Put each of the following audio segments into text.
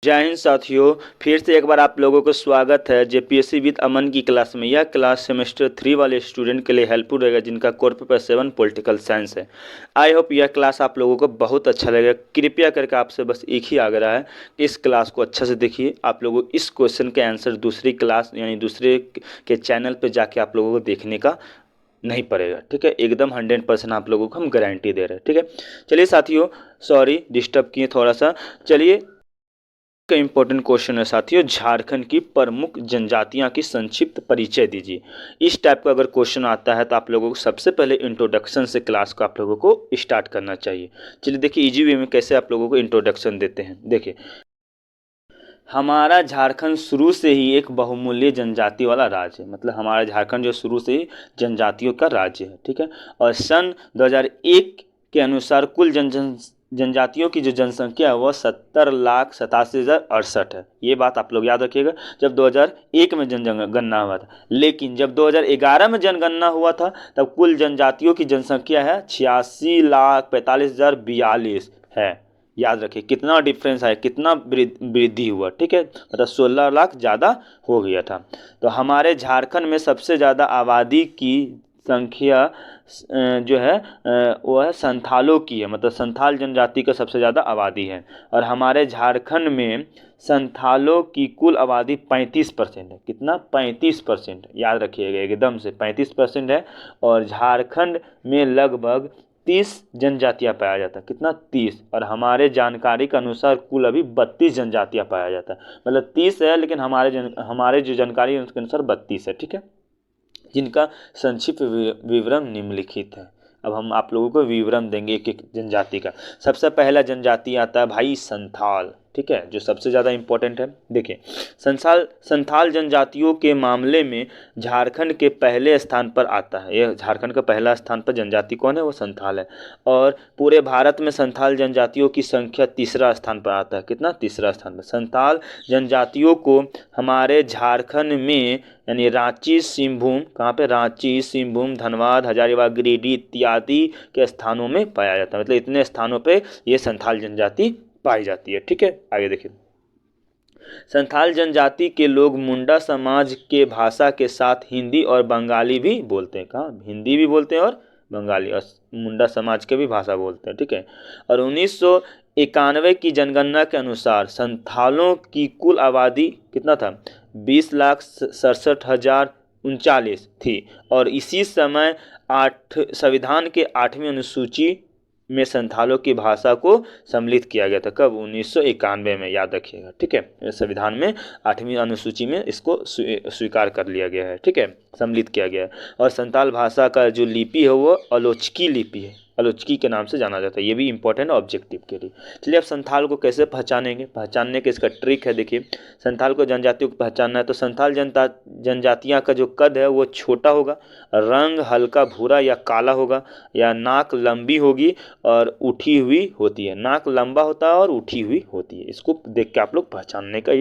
जय हिंद साथियों, फिर से एक बार आप लोगों को स्वागत है जेपीएससी विद अमन की क्लास में। यह क्लास सेमेस्टर 3 वाले स्टूडेंट के लिए हेल्पफुल रहेगा जिनका कोर पेपर 7 पॉलिटिकल साइंस है। आई होप यह क्लास आप लोगों को बहुत अच्छा लगेगा। कृपया करके आपसे बस एक ही आग्रह है कि इस क्लास को अच्छा से देखिए। आप लोगों को इस क्वेश्चन के आंसर दूसरी क्लास यानी दूसरे के चैनल पर जाके आप लोगों को देखने का नहीं पड़ेगा, ठीक है। एकदम 100% आप लोगों को हम गारंटी दे रहे हैं, ठीक है। चलिए साथियों, सॉरी डिस्टर्ब किए थोड़ा सा। चलिए का इंपॉर्टेंट क्वेश्चन है साथियों, झारखंड की प्रमुख जनजातियां की संक्षिप्त परिचय दीजिए। इस टाइप का अगर क्वेश्चन आता है तो आप लोगों को सबसे पहले इंट्रोडक्शन से क्लास को आप लोगों को स्टार्ट करना चाहिए। चलिए देखिए इजी वे में कैसे आप लोगों को इंट्रोडक्शन देते हैं। देखिए, हमारा झारखंड शुरू से ही एक बहुमूल्य जनजाति वाला राज्य है। मतलब हमारा झारखंड जो शुरू से ही जनजातियों का राज्य है, ठीक है। और सन 2001 के अनुसार कुल जनजातियों की जो जनसंख्या है वह 70,87,068 है। ये बात आप लोग याद रखिएगा जब 2001 में जनगणना हुआ था। लेकिन जब 2011 में जनगणना हुआ था तब कुल जनजातियों की जनसंख्या है 86,45,042 है। याद रखिए कितना डिफरेंस है, कितना वृद्धि हुआ, ठीक है। मतलब 16 लाख ज़्यादा हो गया था। तो हमारे झारखंड में सबसे ज़्यादा आबादी की संख्या जो है वो है संथालों की है। मतलब संथाल जनजाति का सबसे ज़्यादा आबादी है। और हमारे झारखंड में संथालों की कुल आबादी 35% है। कितना? 35%। याद रखिएगा एकदम से 35% है। और झारखंड में लगभग 30 जनजातियाँ पाया जाता है। कितना? 30। और हमारे जानकारी के अनुसार कुल अभी 32 जनजातियाँ पाया जाता है। मतलब 30 है लेकिन हमारे जो जानकारी है उसके अनुसार 32 है, ठीक है। जिनका संक्षिप्त विवरण निम्नलिखित है। अब हम आप लोगों को विवरण देंगे एक एक जनजाति का। सबसे पहला जनजाति आता है भाई संथाल, ठीक है, जो सबसे ज़्यादा इम्पोर्टेंट है। देखिए, संथाल जनजातियों के मामले में झारखंड के पहले स्थान पर आता है। यह झारखंड का पहला स्थान पर जनजाति कौन है? वो संथाल है। और पूरे भारत में संथाल जनजातियों की संख्या तीसरा स्थान पर आता है। कितना? तीसरा स्थान पर। संथाल जनजातियों को हमारे झारखंड में यानी रांची, सिंहभूम, कहाँ पे? रांची, सिंहभूम, धनबाद, हजारीबाग, गिरिडीह इत्यादि के स्थानों में पाया जाता है। मतलब इतने स्थानों पे ये संथाल जनजाति पाई जाती है, ठीक है। आगे देखिए, संथाल जनजाति के लोग मुंडा समाज के भाषा के साथ हिंदी और बंगाली भी बोलते हैं। कहाँ? हिंदी भी बोलते हैं और बंगाली, और मुंडा समाज के भी भाषा बोलते हैं, ठीक है। और 1991 की जनगणना के अनुसार संथालों की कुल आबादी कितना था? 20,67,039 थी। और इसी समय संविधान के 8वीं अनुसूची में संथालों की भाषा को सम्मिलित किया गया था। कब? 1991 में। याद रखिएगा, ठीक है। संविधान में 8वीं अनुसूची में इसको स्वीकार कर लिया गया है, ठीक है, सम्मिलित किया गया है। और संथाल भाषा का जो लिपि है वो आलोचकी लिपि है, आलोचकी के नाम से जाना जाता है। ये भी इंपॉर्टेंट ऑब्जेक्टिव के लिए। चलिए अब संथाल को कैसे पहचानेंगे? पहचानने के इसका ट्रिक है। देखिए, संथाल को जनजातियों को पहचानना है तो संथाल जनजातियाँ का जो कद है वो छोटा होगा, रंग हल्का भूरा या काला होगा, या नाक लंबी होगी और उठी हुई होती है। नाक लंबा होता है और उठी हुई होती है। इसको देख के आप लोग पहचानने का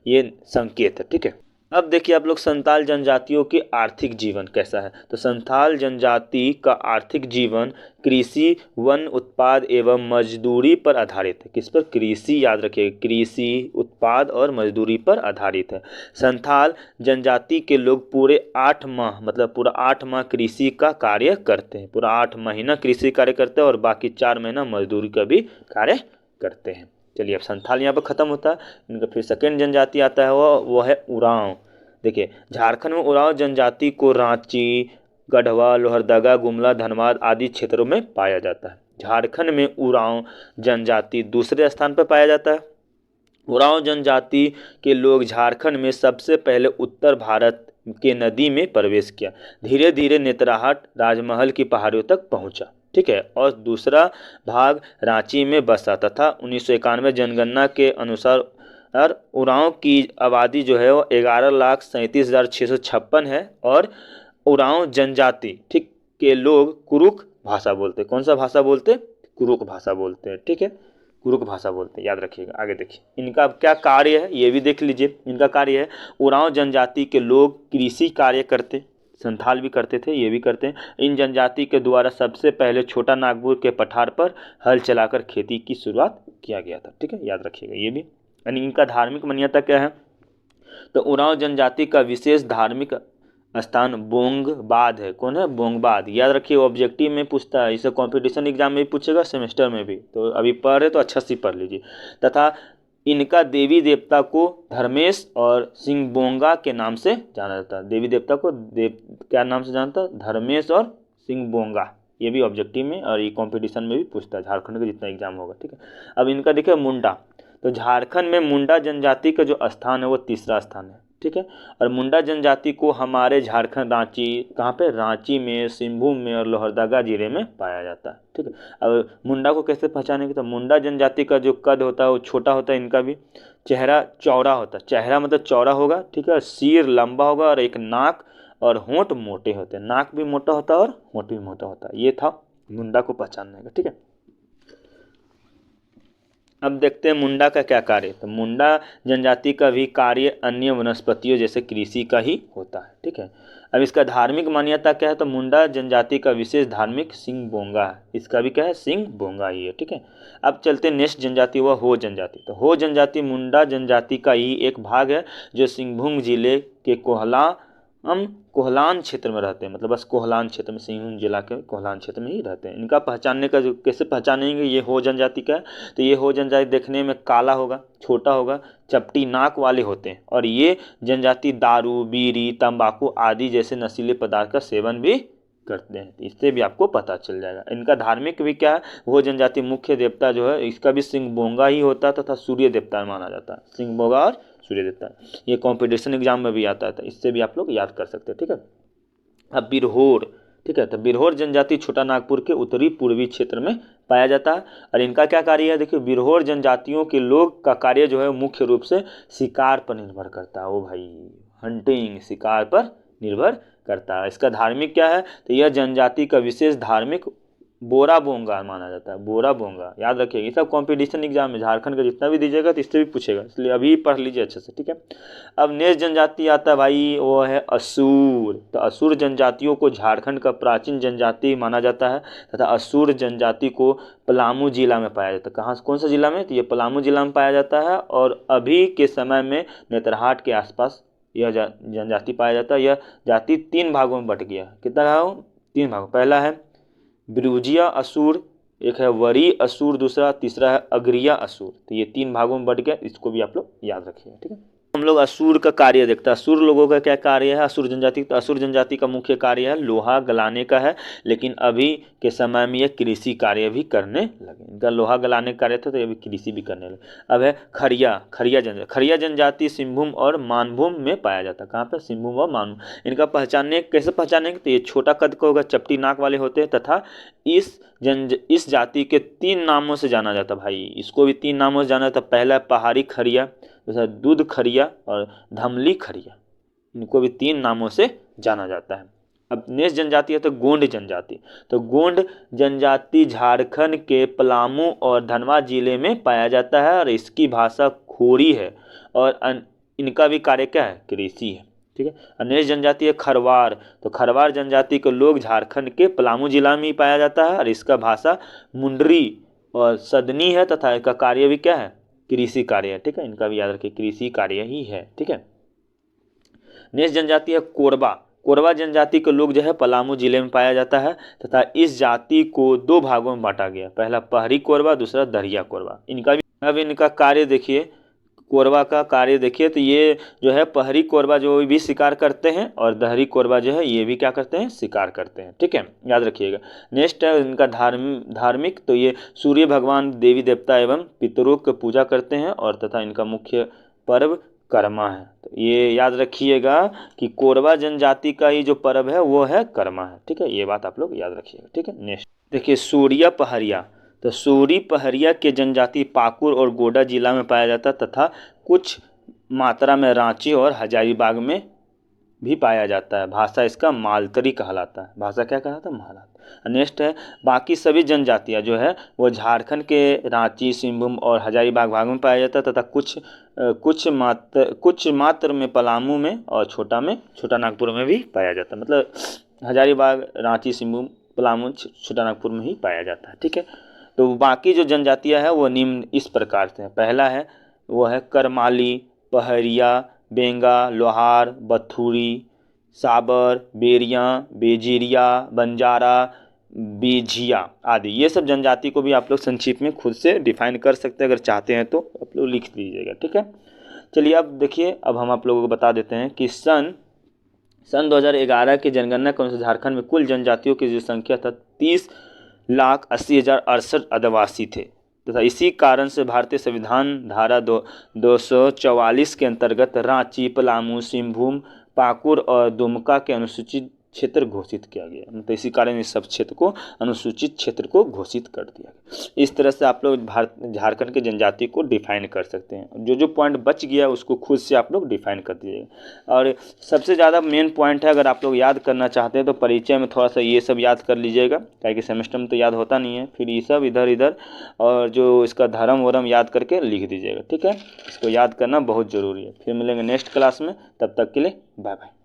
ये संकेत है, ठीक है। अब देखिए आप लोग, संथाल जनजातियों की आर्थिक जीवन कैसा है। तो संथाल जनजाति का आर्थिक जीवन कृषि, वन उत्पाद एवं मजदूरी पर आधारित है। किस पर? कृषि। याद रखिएगा, कृषि, उत्पाद और मजदूरी पर आधारित है। संथाल जनजाति के लोग पूरे 8 माह, मतलब पूरा 8 माह कृषि का कार्य करते हैं। पूरा 8 महीना कृषि कार्य करते हैं और बाकी 4 महीना मजदूरी का भी कार्य करते हैं। चलिए अब संथाल यहाँ पर खत्म होता है। इनका फिर सेकेंड जनजाति आता है, वो है उरांव। देखिए, झारखंड में उरांव जनजाति को रांची, गढ़वा, लोहरदगा, गुमला, धनबाद आदि क्षेत्रों में पाया जाता है। झारखंड में उरांव जनजाति दूसरे स्थान पर पाया जाता है। उरांव जनजाति के लोग झारखंड में सबसे पहले उत्तर भारत के नदी में प्रवेश किया, धीरे धीरे नेतरहाट, राजमहल की पहाड़ियों तक पहुंचा, ठीक है। और दूसरा भाग रांची में बसा तथा 1991 जनगणना के अनुसार उरांव की आबादी जो है वो 11,37,656 है। और उरांव जनजाति, ठीक, के लोग कुरुक भाषा बोलते हैं। कौन सा भाषा बोलते हैं? कुरुक भाषा बोलते हैं, ठीक है। कुरुक भाषा बोलते हैं, याद रखिएगा। आगे देखिए, इनका क्या कार्य है ये भी देख लीजिए। इनका कार्य है, उरांव जनजाति के लोग कृषि कार्य करते, संथाल भी करते थे, ये भी करते हैं। इन जनजाति के द्वारा सबसे पहले छोटा नागपुर के पठार पर हल चलाकर खेती की शुरुआत किया गया था, ठीक है, याद रखिएगा ये भी। यानी इनका धार्मिक मान्यता क्या है, तो उरांव जनजाति का विशेष धार्मिक स्थान बोंगबाद है। कौन है? बोंगबाद। याद रखिए, ऑब्जेक्टिव में पूछता है, इसे कंपटीशन एग्जाम में भी पूछेगा, सेमेस्टर में भी, तो अभी पढ़ रहे तो अच्छा से पढ़ लीजिए। तथा इनका देवी देवता को धर्मेश और सिंहबोंगा के नाम से जाना जाता है। देवी देवता को क्या नाम से जानता है? धर्मेश और सिंहबोंगा। ये भी ऑब्जेक्टिव में और ये कंपटीशन में भी पूछता है, झारखंड का जितना एग्जाम होगा, ठीक है। अब इनका देखिए मुंडा, तो झारखंड में मुंडा जनजाति का जो स्थान है वो तीसरा स्थान है, ठीक है। और मुंडा जनजाति को हमारे झारखंड रांची, कहाँ पे? रांची में, सिंहभूम में और लोहरदगा जिले में पाया जाता है, ठीक है। अब मुंडा को कैसे पहचानेंगे? तो मुंडा जनजाति का जो कद होता है वो छोटा होता है, इनका भी चेहरा चौड़ा होता है, चेहरा मतलब चौड़ा होगा, ठीक है। सिर लंबा होगा और एक नाक और होंठ मोटे होते हैं, नाक भी मोटा होता है और होंठ भी मोटा होता है। ये था मुंडा को पहचानने का, ठीक है। अब देखते हैं मुंडा का क्या कार्य। तो मुंडा जनजाति का भी कार्य अन्य वनस्पतियों जैसे कृषि का ही होता है, ठीक है। अब इसका धार्मिक मान्यता क्या है? तो मुंडा जनजाति का विशेष धार्मिक सिंहबोंगा है, इसका भी क्या है? सिंहबोंगा ही है, ठीक है। अब चलते हैं नेक्स्ट जनजाति, हुआ हो जनजाति। तो हो जनजाति मुंडा जनजाति का ही एक भाग है जो सिंहभूम जिले के कोहलान क्षेत्र में रहते हैं, मतलब बस कोहलान क्षेत्र में, सिंहभूम जिला के कोहलान क्षेत्र में ही रहते हैं। इनका पहचानने का जो कैसे पहचानेंगे, ये हो जनजाति का है। तो ये हो जनजाति देखने में काला होगा, छोटा होगा, चपटी नाक वाले होते हैं और ये जनजाति दारू, बीड़ी, तंबाकू आदि जैसे नशीले पदार्थ का सेवन भी करते हैं। इससे भी आपको पता चल जाएगा। इनका धार्मिक भी क्या है? वो जनजाति मुख्य देवता जो है इसका भी सिंहबोंगा ही होता है तथा सूर्य देवता माना जाता है, सिंहबोंगा और सूर्य देवता। ये कंपटीशन एग्जाम में भी आता है, तो इससे भी आप लोग याद कर सकते हैं, ठीक है। अब बिरहोर, ठीक है। तो बिरहोर जनजाति छोटा नागपुर के उत्तरी पूर्वी क्षेत्र में पाया जाता है और इनका क्या कार्य है? देखिए, बिरहोर जनजातियों के लोग का कार्य जो है मुख्य रूप से शिकार पर निर्भर करता है। ओ भाई, हंटिंग, शिकार पर निर्भर करता है। इसका धार्मिक क्या है? तो यह जनजाति का विशेष धार्मिक बोरा बोंगा माना जाता है, बोरा बोंगा। याद रखिएगा, ये सब कंपटीशन एग्जाम में झारखंड का जितना भी दीजिएगा तो इससे भी पूछेगा, इसलिए अभी पढ़ लीजिए अच्छे से, ठीक है। अब नेक्स्ट जनजाति आता है भाई, वो है असुर। तो असुर जनजातियों को झारखंड का प्राचीन जनजाति माना जाता है तथा असुर जनजाति को पलामू जिला में पाया जाता है। कहाँ, कौन सा जिला में? तो ये पलामू जिला में पाया जाता है और अभी के समय में नेतरहाट के आसपास यह जनजाति पाया जाता है। यह जाति 3 भागों में बट गया। कितना भागों? 3 भागों। पहला है बिरुजिया असुर, एक है वरी असुर, दूसरा, तीसरा है अग्रिया असुर। तो ये 3 भागों में बट गया, इसको भी आप लोग याद रखिएगा, ठीक है। हम लोग असुर का कार्य देखते हैं। असुर लोगों का क्या कार्य है? असुर जनजाति, तो असुर जनजाति का मुख्य कार्य है लोहा गलाने का है, लेकिन अभी के समय में ये कृषि कार्य भी करने लगे। इनका लोहा गलाने का कार्य था तो ये भी कृषि भी करने लगे। अब है खरिया जनजाति। खरिया जनजाति सिंहभूम और मानभूम में पाया जाता है। कहाँ पे? सिंहभूम और मानभूम। इनका पहचानने कैसे पहचानेंगे? तो ये छोटा कद का होगा, चपटी नाक वाले होते हैं तथा इस जाति के 3 नामों से जाना जाता है भाई। इसको भी 3 नामों से जाना जाता है। पहला पहाड़ी खरिया, दूसरा दूध खरिया और धमली खरिया। इनको भी 3 नामों से जाना जाता है। अब नेक्स्ट जनजाति है तो गोंड जनजाति। तो गोंड जनजाति झारखंड के पलामू और धनबाद जिले में पाया जाता है और इसकी भाषा खोरी है और इनका भी कार्य क्या है? कृषि है, ठीक है। और नेक्स्ट जनजाति है खरवार। तो खरवार जनजाति के लोग झारखंड के पलामू जिला में ही पाया जाता है और इसका भाषा मुंडरी और सदनी है तथा इसका कार्य भी क्या है? कृषि कार्य है, ठीक है। इनका भी याद रखिए, कृषि कार्य ही है, ठीक है। नेक्स्ट जनजाति है कोरबा। कोरबा जनजाति के लोग जो है पलामू जिले में पाया जाता है तथा इस जाति को 2 भागों में बांटा गया। पहला पहरी कोरबा, दूसरा दरिया कोरबा। इनका भी, अब इनका कार्य देखिए, कोरबा का कार्य देखिए, तो ये जो है पहरी कोरबा जो भी शिकार करते हैं और दहरी कोरबा जो है ये भी क्या करते हैं? शिकार करते हैं, ठीक है, याद रखिएगा। नेक्स्ट है इनका धार्मिक, तो ये सूर्य भगवान, देवी देवता एवं पितरों की पूजा करते हैं और तथा इनका मुख्य पर्व कर्मा है। तो ये याद रखिएगा कि कोरबा जनजाति का ही जो पर्व है वो है कर्मा है, ठीक है। ये बात आप लोग याद रखिएगा, ठीक है। नेक्स्ट देखिए सूर्या पहरिया। तो सूरी पहरिया के जनजाति पाकुर और गोड्डा जिला में पाया जाता तथा कुछ मात्रा में रांची और हजारीबाग में भी पाया जाता है। भाषा इसका मालतरी कहलाता है। भाषा क्या कहलाता है? मालतरी। नेक्स्ट है बाकी सभी जनजातियां जो है वो झारखंड के रांची, सिंहभूम और हजारीबाग भाग में पाया जाता है तथा कुछ मात्र में पलामू में और छोटा नागपुर में भी पाया जाता है। मतलब हजारीबाग, रांची, सिंहभूम, पलामू, छोटा नागपुर में ही पाया जाता है, ठीक है। तो बाकी जो जनजातियां हैं वो निम्न इस प्रकार से है। पहला है वो है करमाली, पहरिया, बेंगा, लोहार, बथुरी, साबर, बेरिया, बेजिरिया, बंजारा, बेझिया आदि। ये सब जनजाति को भी आप लोग संक्षिप्त में खुद से डिफाइन कर सकते हैं, अगर चाहते हैं तो आप लोग लिख दीजिएगा, ठीक है। चलिए अब देखिए, अब हम आप लोगों को बता देते हैं कि सन 2011 की जनगणना के अनुसार झारखंड में कुल जनजातियों की जो संख्या था 30,80,068 आदिवासी थे तथा इसी कारण से भारतीय संविधान धारा 244 के अंतर्गत रांची, पलामू, सिंहभूम, पाकुड़ और दुमका के अनुसूचित क्षेत्र घोषित किया गया। मतलब इसी कारण इस सब क्षेत्र को अनुसूचित क्षेत्र को घोषित कर दिया गया। इस तरह से आप लोग झारखंड के जनजाति को डिफाइन कर सकते हैं। जो जो पॉइंट बच गया उसको खुद से आप लोग डिफाइन कर दीजिएगा। और सबसे ज़्यादा मेन पॉइंट है, अगर आप लोग याद करना चाहते हैं तो परिचय में थोड़ा सा ये सब याद कर लीजिएगा, क्या कि सेमेस्टर में तो याद होता नहीं है। फिर ये सब इधर इधर और जो इसका धर्म वरम याद करके लिख दीजिएगा, ठीक है। इसको याद करना बहुत ज़रूरी है। फिर मिलेंगे नेक्स्ट क्लास में, तब तक के लिए बाय बाय।